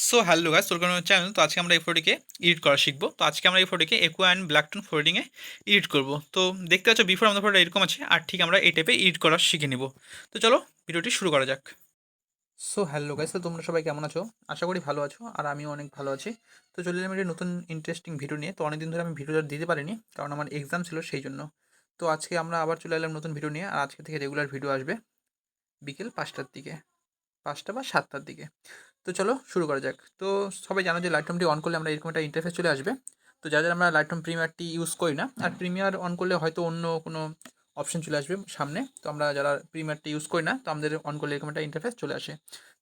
So hello guys, welcome to channel. তো আজকে আমরা এই ফটোটিকে এডিট করা শিখবো। তো আজকে আমরা এই ফটোটিকে একুয়া অ্যান্ড ব্ল্যাক টোন ফোল্ডিংয়ে এডিট করবো। তো দেখতে পাচ্ছ বিফোর আমাদের ফটোটা এরকম আছে, আর ঠিক আমরা এই টাইপে এডিট করা শিখে নিব। তো চলো ভিডিওটি শুরু করা যাক। সো হ্যালো গাইস, তো তোমরা সবাই কেমন আছো? আশা করি ভালো আছো, আর আমিও অনেক ভালো আছি। তো চলে এলাম একটা নতুন ইন্টারেস্টিং ভিডিও নিয়ে। তো অনেকদিন ধরে আমি ভিডিওটা দিতে পারিনি, কারণ আমার এক্সাম ছিল সেই জন্য। তো আজকে আমরা আবার চলে এলাম নতুন ভিডিও নিয়ে, আর আজকে থেকে রেগুলার ভিডিও আসবে বিকেল 5টার দিকে, 5টা বা 7টার দিকে। তো চলো শুরু করা যাক। তো সবাই জানো যে লাইটরুমটি অন করলে আমরা এরকম একটা ইন্টারফেস চলে আসবে। তো যাদের আমরা লাইটরুম প্রিমিয়ারটি ইউজ করি না, আর প্রিমিয়ার অন করলে হয়তো অন্য কোনো অপশন চলে আসবে সামনে। তো আমরা যারা প্রিমিয়ারটি ইউজ করি না, তো আমাদের অন করলে এরকম একটা ইন্টারফেস চলে আসে।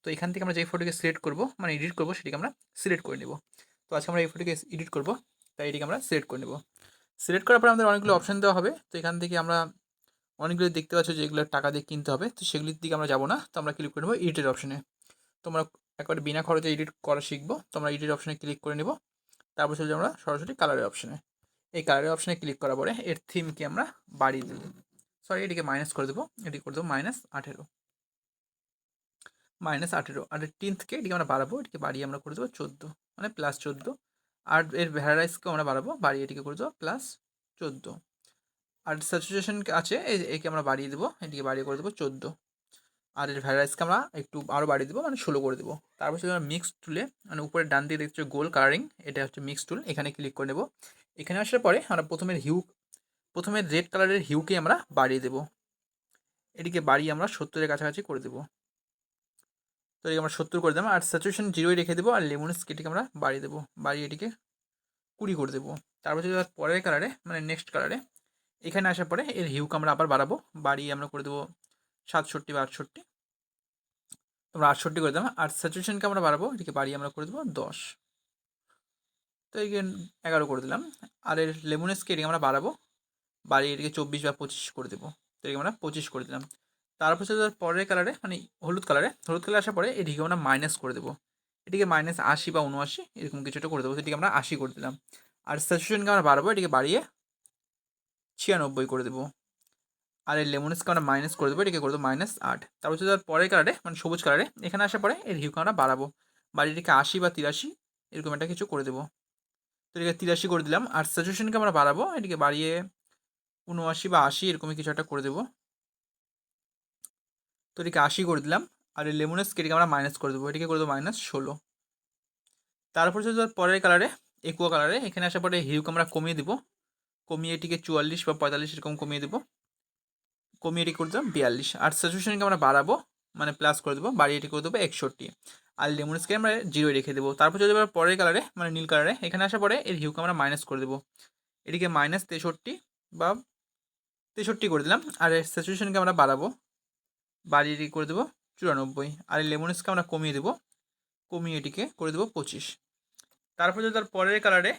তো এখান থেকে আমরা যে ফটোকে সিলেক্ট করবো, মানে এডিট করবো, সেটিকে আমরা সিলেক্ট করে নেব। তো আজকে আমরা এই ফটোকে এডিট করবো, তাই এটিকে আমরা সিলেক্ট করে নেব। সিলেক্ট করার পর আমাদের অনেকগুলো অপশন দেওয়া হবে। তো এখান থেকে আমরা অনেকগুলো দেখতে পাচ্ছ যে এগুলো টাকা দিয়ে কিনতে হবে, তো সেগুলির দিকে আমরা যাবো না। তো আমরা ক্লিক করে নেবো এডিটের অপশনে। তোমরা একবারে বিনা খরচে এডিট করা শিখবো। তোমরা এডিট অপশনে ক্লিক করে নেব। তারপর চলে আমরা সরাসরি কালারের অপশনে। এই কালারের অপশনে ক্লিক করার পরে এর থিমকে আমরা বাড়িয়ে দেবো, সরি এটিকে মাইনাস করে দেবো। এটি করে দেবো -18, -18। আর টিন্থকে এটিকে আমরা বাড়াবো, এটিকে বাড়িয়ে আমরা করে দেবো 14, মানে +14। আর এর ভ্যারাইসকেও আমরা বাড়াবো, বাড়িয়ে এটিকে করে দেবো +14। আর স্যাচুরেশন আছে, একে আমরা বাড়িয়ে দেবো, এটিকে বাড়িয়ে করে দেবো 14। আর এর ভ্যারাইসকে আমরা একটু আরও বাড়িয়ে দেবো, মানে 16 করে দেবো। তারপর যদি আমরা মিক্স টুলে, মানে উপরে ডান দিকে দেখছো গোল কালারিং, এটা হচ্ছে মিক্স টুল, এখানে ক্লিক করে নেব। এখানে আসার পরে আমরা প্রথমে রেড কালারের হিউকে আমরা বাড়িয়ে দেবো। এটিকে বাড়িয়ে আমরা 70-এর কাছাকাছি করে দেবো। তো এটিকে আমরা 70 করে দেবো, আর স্যাচুরেশন 0-ই রেখে দেবো। আর লেমন স্কেটিকে আমরা বাড়িয়ে দেবো, বাড়িয়ে এটিকে 20 করে দেবো। তারপর যদি পরের কালারে, মানে নেক্সট কালারে, এখানে আসার পরে এর হিউকে আমরা আবার বাড়াবো, বাড়িয়ে আমরা করে দেবো 67 বা 68। তোমরা 68 করে দেবো। আর স্যাচুরেশনকে আমরা বাড়াবো, এটিকে বাড়িয়ে আমরা করে দেবো 10। তো এটিকে 11 করে দিলাম। আর এর লেমনেসকে এটিকে আমরা বাড়াবো, বাড়িয়ে এটিকে 24 বা 25 করে দেবো। তো এটিকে আমরা 25 করে দিলাম। তারপর হচ্ছে পরের কালারে, মানে হলুদ কালারে আসার পরে এটিকে আমরা মাইনাস করে দেবো, এটিকে -80 বা 79 এরকম কিছুটা করে দেবো। সেটিকে আমরা 80 করে দিলাম। আর স্যাচুরেশনকে আমরা বাড়াবো, এটিকে বাড়িয়ে 96 করে দেবো। আর এই লেমনেসকে আমরা মাইনাস করে দেবো, এটিকে করে দেবো -8। তারপর হচ্ছে পরের কালারে, মানে সবুজ কালারে, এখানে আসার পরে এর হিউকে আমরা বাড়াবো, বাড়িয়ে এটিকে 80 বা 83 এরকম একটা কিছু করে দেবো। তো এটিকে 83 করে দিলাম। আর স্যাচুরেশনকে আমরা বাড়াবো, এটিকে বাড়িয়ে 79 বা 80 এরকমই কিছু একটা করে দেবো। তো এটিকে 80 করে দিলাম। আর এই লেমনেসকে এটিকে আমরা মাইনাস করে দেবো, এটিকে করে দেবো -16। তারপর হচ্ছে পরের কালারে, একুয়া কালারে, এখানে আসার পরে হিউকে আমরা কমিয়ে দেবো, কমিয়ে এটিকে 44 বা 45 এরকম কমিয়ে দেবো, কমিয়ে এটি করে দেবো 42। আর স্যাচুরেশনকে আমরা বাড়াবো, মানে প্লাস করে দেবো, বাড়িয়ে এটি করে দেবো 61। আর লেমনেসকে আমরা 0 রেখে দেবো। তারপর যদি আমরা পরের কালারে, মানে নীল কালারে, এখানে আসার পরে এর হিউকে আমরা মাইনাস করে দেবো, এটিকে -63 বা 63 করে দিলাম। আর স্যাচুরেশনকে আমরা বাড়াবো, বাড়িয়ে এটি করে দেবো 94। আর এই লেমনেসকে আমরা কমিয়ে দেবো, কমিয়ে এটিকে করে দেবো 25। তারপর যদি তার পরের কালারে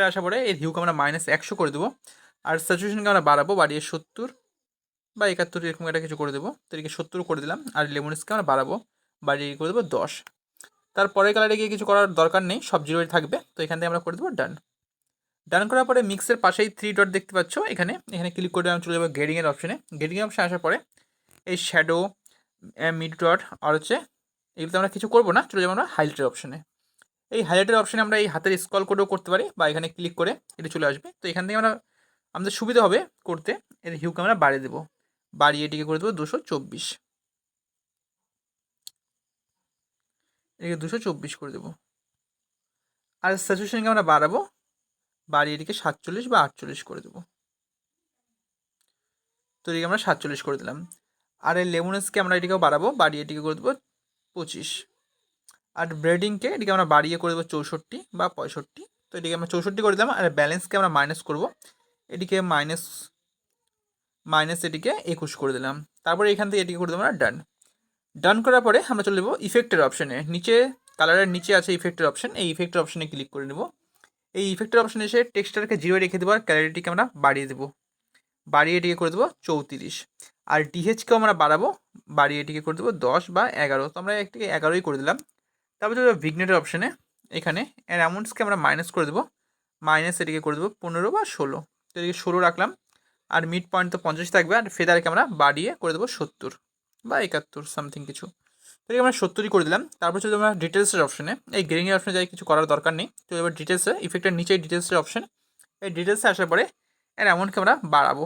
আসার পরে এর হিউকে আমরা -100 করে দেবো। আর স্যাচুরেশনকে আমরা বাড়াবো, বাড়িয়ে 70 বা 71 এরকম একটা কিছু করে দেবো। তো এটিকে 70 করে দিলাম। আর লেমনেসকে আমরা বাড়াবো, বাড়িয়ে করে দেবো 10। তারপরের কালারে গিয়ে কিছু করার দরকার নেই, সব 0 থাকবে। তো এখান থেকে আমরা করে দেবো ডান। ডান করার পরে মিক্সের পাশেই 3 ডট দেখতে পাচ্ছ, এখানে ক্লিক করে আমি চলে যাবো গ্রেডিংয়ের অপশনে। গ্রেডিংয়ের অপশানে আসার পরে এই শ্যাডো, মিড ডট, আর হচ্ছে এগুলোতে আমরা কিছু করবো না, চলে যাবো আমরা হাইলাইটের অপশনে। এই হাইলাইটের অপশনে আমরা এই হাতের স্ক্রল করেও করতে পারি, বা এখানে ক্লিক করে এটি চলে আসবে। তো এখান থেকে আমাদের সুবিধা হবে করতে। এর হিউকে আমরা বাড়িয়ে দেবো, বাড়িয়ে এটিকে করে দেবো 224, এটিকে 224 করে দেবো। আর স্যাচুরেশনকে আমরা বাড়াবো, বাড়িয়ে এটিকে 47 বা 48 করে দেবো। তো এটিকে আমরা 47 করে দিলাম। আর এই লেমনেসকে আমরা এটিকেও বাড়াবো, বাড়িয়ে এটিকে করে দেবো 25। আর ব্রেডিংকে এটিকে আমরা বাড়িয়ে করে দেবো 64 বা 65। তো এটিকে আমরা 64 করে দিলাম। আর ব্যালেন্সকে আমরা মাইনাস করবো, এটিকে মাইনাস এটিকে 21 করে দিলাম। তারপরে এখান থেকে এটিকে করে দেবো আমরা ডান। ডান করার পরে আমরা চলে যাবো ইফেক্টের অপশানে। নিচে কালারের নিচে আছে ইফেক্টের অপশান, এই ইফেক্টের অপশানে ক্লিক করে নেব। এই ইফেক্টের অপশানে এসে টেক্সচারকে 0 রেখে দেবো, আর ক্যালারিটিকে আমরা বাড়িয়ে দেবো, বাড়িয়ে এটিকে করে দেবো 34। আর ডিএইচকেও আমরা বাড়াবো, বাড়িয়ে এটিকে করে দেবো 10 বা 11। তো আমরা একটিকে 11ই করে দিলাম। তারপর চলে যাবো ভিগনেটের অপশানে, এখানে এর অ্যামাউন্টসকে আমরা মাইনাস করে দেবো, মাইনাস এটিকে করে দেবো 15 বা 16। তো এটিকে 16 রাখলাম। আর মিড পয়েন্ট তো 50 থাকবে। আর ফেদারকে আমরা বাড়িয়ে করে দেবো 70 বা 71 সামথিং কিছু। তো এটাকে আমরা 70ই করে দিলাম। তারপর যদি আমরা ডিটেলসের অপশনে, এই গ্রেডিং অপশনে যাই কিছু করার দরকার নেই। তো এবার ডিটেলসে ইফেক্টের নিচেই ডিটেলসের অপশন, এই ডিটেলসে আসার পরে এর অ্যামাউন্টকে আমরা বাড়াবো,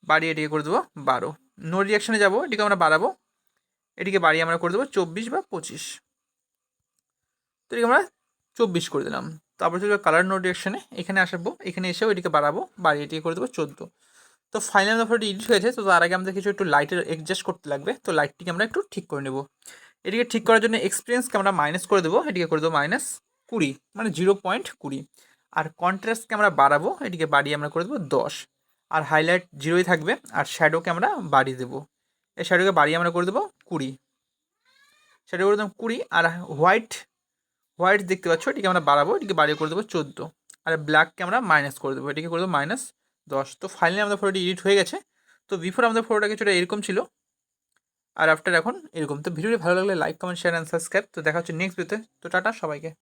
বাড়িয়ে এটিকে করে দেবো 12। নো রিয়াকশনে যাবো, এটিকে আমরা বাড়াবো, এটিকে বাড়িয়ে আমরা করে দেবো 24 বা 25। তো এটিকে আমরা 24 করে দিলাম। তারপর চলবে কালার নো রিয়াকশনে, এখানে আসবো, এখানে এসেও এটিকে বাড়াবো, বাড়িয়ে এটিকে করে দেবো 14। তো ফাইনাল ফটোটি এডিট হয়েছে। তো তার আগে আমাদের কিছু একটু লাইটের অ্যাডজাস্ট করতে লাগবে। তো লাইটটিকে আমরা একটু ঠিক করে নেব। এটিকে ঠিক করার জন্য এক্সপিরিয়েন্সকে আমরা মাইনাস করে দেবো, এটিকে করে দেবো -20, মানে 0.20। আর কন্ট্রাস্টকে আমরা বাড়াবো, এটিকে বাড়িয়ে আমরা করে দেবো 10। আর হাইলাইট 0ই থাকবে। আর শ্যাডোকে আমরা বাড়িয়ে দেবো, এই শ্যাডোকে বাড়িয়ে আমরা করে দেবো 20, শ্যাডো করে দেবো 20। আর হোয়াইট হোয়াইট দেখতে পাচ্ছ, এটিকে আমরা বাড়াবো, এটিকে বাড়িয়ে করে দেবো 14। আর ব্ল্যাককে আমরা মাইনাস করে দেবো, এটিকে করে দেবো -10। তো ফাইনালি আমাদের ফটোটি এডিট হয়ে গেছে। তো বিফোর আমাদের ফটোটা কিছুটা এরকম ছিল, আর আফটার এখন এরকম। তো ভিডিওটি ভালো লাগলে like, comment, share and subscribe. তো দেখা হচ্ছে নেক্সট ভিডিওতে। তো টাটা সবাইকে।